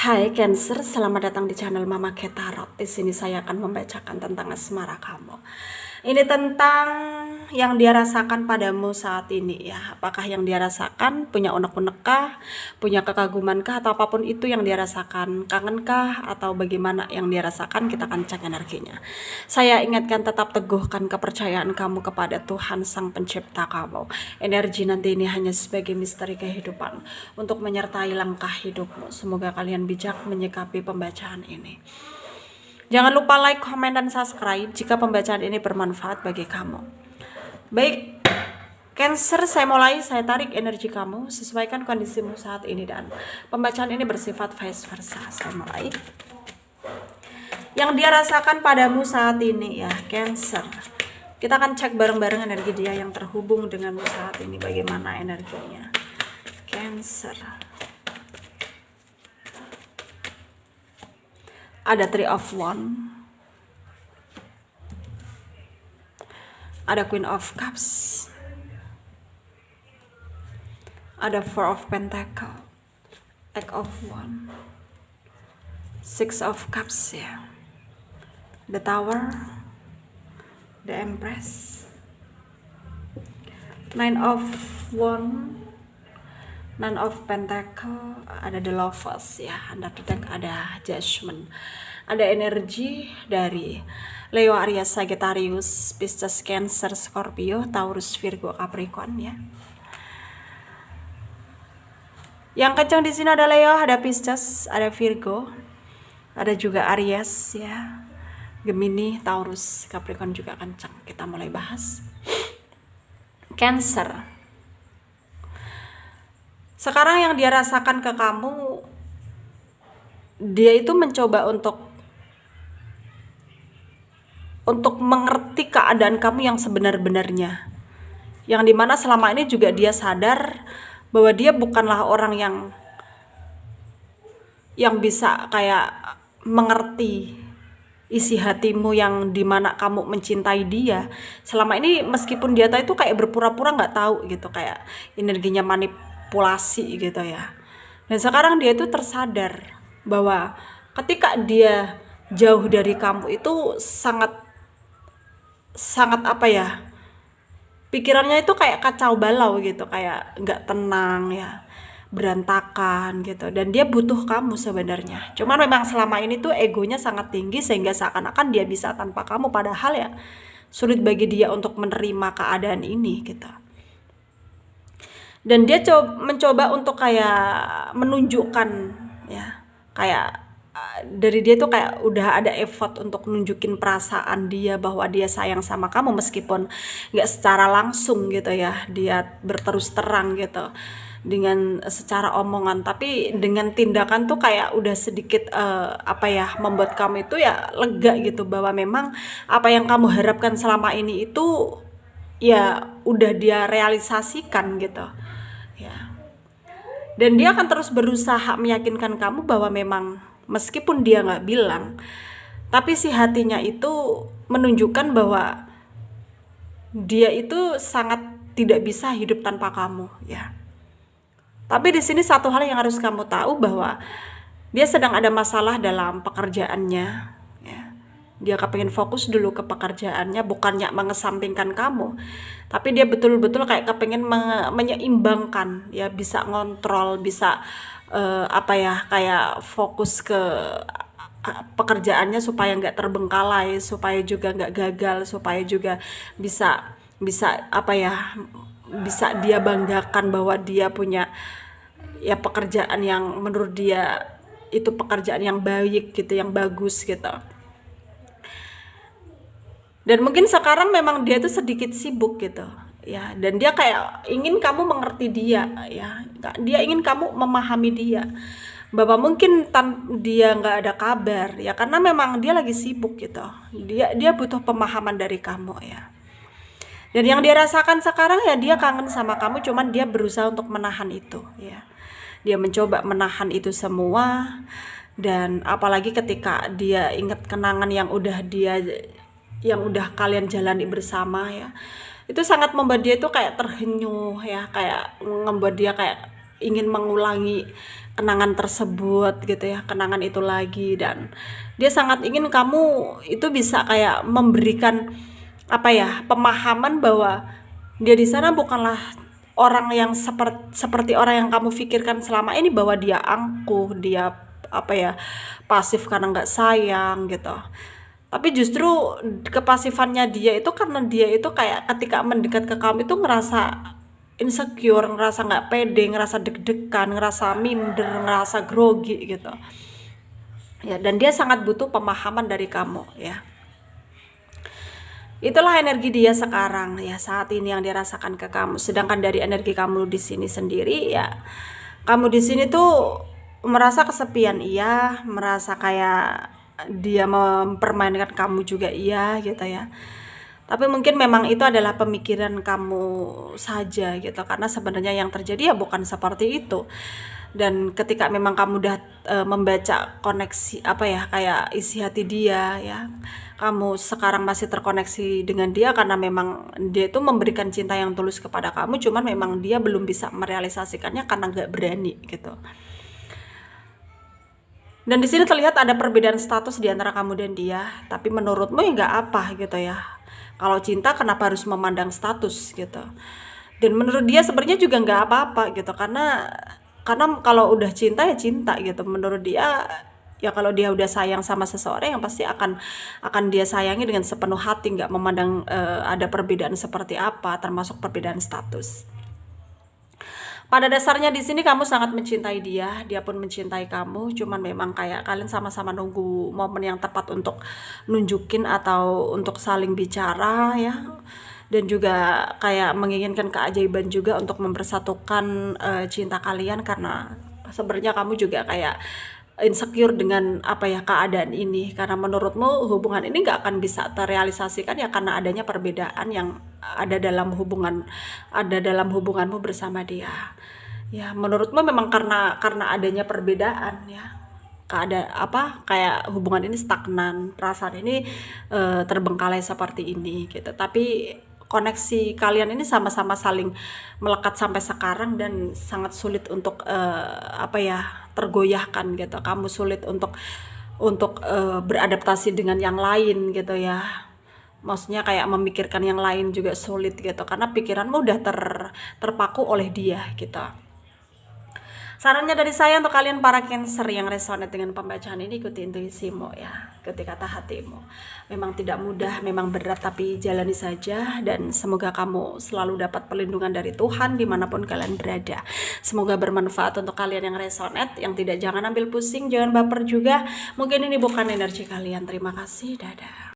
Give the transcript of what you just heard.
Hai Cancer, selamat datang di channel Mama Ketarot. Di sini saya akan membacakan tentang asmara kamu. Ini tentang yang dia rasakan padamu saat ini ya. Apakah yang dia rasakan punya unek-unek kah, punya kekaguman kah, atau apapun itu yang dia rasakan, kangen kah, atau bagaimana yang dia rasakan, kita akan cek energinya. Saya ingatkan tetap teguhkan kepercayaan kamu kepada Tuhan Sang Pencipta kamu. Energi nanti ini hanya sebagai misteri kehidupan untuk menyertai langkah hidupmu. Semoga kalian bijak menyikapi pembacaan ini. Jangan lupa like, komen, dan subscribe jika pembacaan ini bermanfaat bagi kamu. Baik, Cancer, saya mulai. Saya tarik energi kamu, sesuaikan kondisimu saat ini, dan pembacaan ini bersifat vice versa. Saya mulai. Yang dia rasakan padamu saat ini ya, Cancer. Kita akan cek bareng-bareng energi dia yang terhubung denganmu saat ini, bagaimana energinya. Cancer. Ada Three of Wands, ada Queen of Cups, ada Four of Pentacles, Eight of Wands, Six of Cups ya, the Tower, the Empress, Nine of Wands, Nine of Pentacle, ada the Lovers ya, under the deck ada Judgment. Ada energi dari Leo, Aries, Sagittarius, Pisces, Cancer, Scorpio, Taurus, Virgo, Capricorn ya. Yang kencang di sini ada Leo, ada Pisces, ada Virgo, ada juga Aries ya, Gemini, Taurus, Capricorn juga kencang. Kita mulai bahas. Cancer. Sekarang yang dia rasakan ke kamu, dia itu mencoba untuk mengerti keadaan kamu yang sebenar-benarnya. Yang dimana selama ini juga dia sadar bahwa dia bukanlah orang yang bisa kayak mengerti isi hatimu, yang dimana kamu mencintai dia. Selama ini meskipun dia tahu itu kayak berpura-pura nggak tahu gitu, kayak energinya manipulasi gitu ya. Dan sekarang dia itu tersadar bahwa ketika dia jauh dari kamu itu sangat apa ya, pikirannya itu kayak kacau balau gitu, kayak nggak tenang ya, berantakan gitu. Dan dia butuh kamu sebenarnya, cuman memang selama ini tuh egonya sangat tinggi sehingga seakan-akan dia bisa tanpa kamu, padahal ya sulit bagi dia untuk menerima keadaan ini gitu. Dan dia mencoba untuk kayak menunjukkan ya, kayak dari dia tuh kayak udah ada effort untuk nunjukin perasaan dia bahwa dia sayang sama kamu, meskipun nggak secara langsung gitu ya, dia berterus terang gitu dengan secara omongan, tapi dengan tindakan tuh kayak udah sedikit apa ya, membuat kamu itu ya lega gitu, bahwa memang apa yang kamu harapkan selama ini itu ya udah dia realisasikan gitu ya. Dan dia akan terus berusaha meyakinkan kamu bahwa memang meskipun dia nggak bilang, tapi si hatinya itu menunjukkan bahwa dia itu sangat tidak bisa hidup tanpa kamu ya. Tapi di sini satu hal yang harus kamu tahu, bahwa dia sedang ada masalah dalam pekerjaannya ya. Dia kepengen fokus dulu ke pekerjaannya, bukannya mengesampingkan kamu, tapi dia betul-betul kayak kepengen menyeimbangkan ya, bisa ngontrol, bisa apa ya, kayak fokus ke pekerjaannya supaya nggak terbengkalai, supaya juga nggak gagal, supaya juga bisa apa ya, bisa dia banggakan bahwa dia punya ya pekerjaan yang menurut dia itu pekerjaan yang baik gitu, yang bagus gitu. Dan mungkin sekarang memang dia tuh sedikit sibuk gitu ya, dan dia kayak ingin kamu mengerti dia ya, dia ingin kamu memahami dia, bahwa mungkin dia nggak ada kabar ya, karena memang dia lagi sibuk gitu, dia butuh pemahaman dari kamu ya. Dan yang dia rasakan sekarang ya, dia kangen sama kamu, cuman dia berusaha untuk menahan itu ya, dia mencoba menahan itu semua. Dan apalagi ketika dia ingat kenangan yang udah kalian jalani bersama ya, itu sangat membuat dia itu kayak terhenyuh ya, kayak membuat dia kayak ingin mengulangi kenangan tersebut gitu ya, kenangan itu lagi, dan dia sangat ingin kamu itu bisa kayak memberikan apa ya, pemahaman bahwa dia di sana bukanlah orang yang seperti orang yang kamu pikirkan selama ini, bahwa dia angkuh, dia apa ya, pasif karena nggak sayang gitu. Tapi justru kepasifannya dia itu karena dia itu kayak ketika mendekat ke kamu itu ngerasa insecure, ngerasa nggak pede, ngerasa deg-degan, ngerasa minder, ngerasa grogi gitu. Ya, dan dia sangat butuh pemahaman dari kamu ya. Itulah energi dia sekarang ya, saat ini yang dirasakan ke kamu. Sedangkan dari energi kamu di sini sendiri ya, kamu di sini tuh merasa kesepian, iya, merasa kayak dia mempermainkan kamu juga, iya gitu ya. Tapi mungkin memang itu adalah pemikiran kamu saja gitu, karena sebenarnya yang terjadi ya bukan seperti itu. Dan ketika memang kamu udah membaca koneksi apa ya, kayak isi hati dia ya, kamu sekarang masih terkoneksi dengan dia karena memang dia itu memberikan cinta yang tulus kepada kamu, cuman memang dia belum bisa merealisasikannya karena nggak berani gitu. Dan di sini terlihat ada perbedaan status di antara kamu dan dia, tapi menurutmu ya nggak apa gitu ya. Kalau cinta kenapa harus memandang status gitu. Dan menurut dia sebenarnya juga nggak apa-apa gitu, karena kalau udah cinta ya cinta gitu. Menurut dia ya kalau dia udah sayang sama seseorang yang pasti akan dia sayangi dengan sepenuh hati, nggak memandang ada perbedaan seperti apa, termasuk perbedaan status. Pada dasarnya di sini kamu sangat mencintai dia, dia pun mencintai kamu, cuman memang kayak kalian sama-sama nunggu momen yang tepat untuk nunjukin atau untuk saling bicara ya. Dan juga kayak menginginkan keajaiban juga untuk mempersatukan cinta kalian, karena sebenarnya kamu juga kayak insecure dengan apa ya, keadaan ini, karena menurutmu hubungan ini nggak akan bisa terrealisasikan ya karena adanya perbedaan yang ada dalam hubunganmu bersama dia ya. Menurutmu memang karena adanya perbedaan ya, kayak hubungan ini stagnan, perasaan ini terbengkalai seperti ini gitu. Tapi koneksi kalian ini sama-sama saling melekat sampai sekarang dan sangat sulit untuk tergoyahkan gitu. Kamu sulit untuk beradaptasi dengan yang lain gitu ya. Maksudnya kayak memikirkan yang lain juga sulit gitu, karena pikiranmu udah terpaku oleh dia gitu. Sarannya dari saya untuk kalian para Cancer yang resonate dengan pembacaan ini, ikuti intuisimu ya, ikuti kata hatimu. Memang tidak mudah, memang berat, tapi jalani saja, dan semoga kamu selalu dapat perlindungan dari Tuhan dimanapun kalian berada. Semoga bermanfaat untuk kalian yang resonate, yang tidak, jangan ambil pusing, jangan baper juga. Mungkin ini bukan energi kalian. Terima kasih, dadah.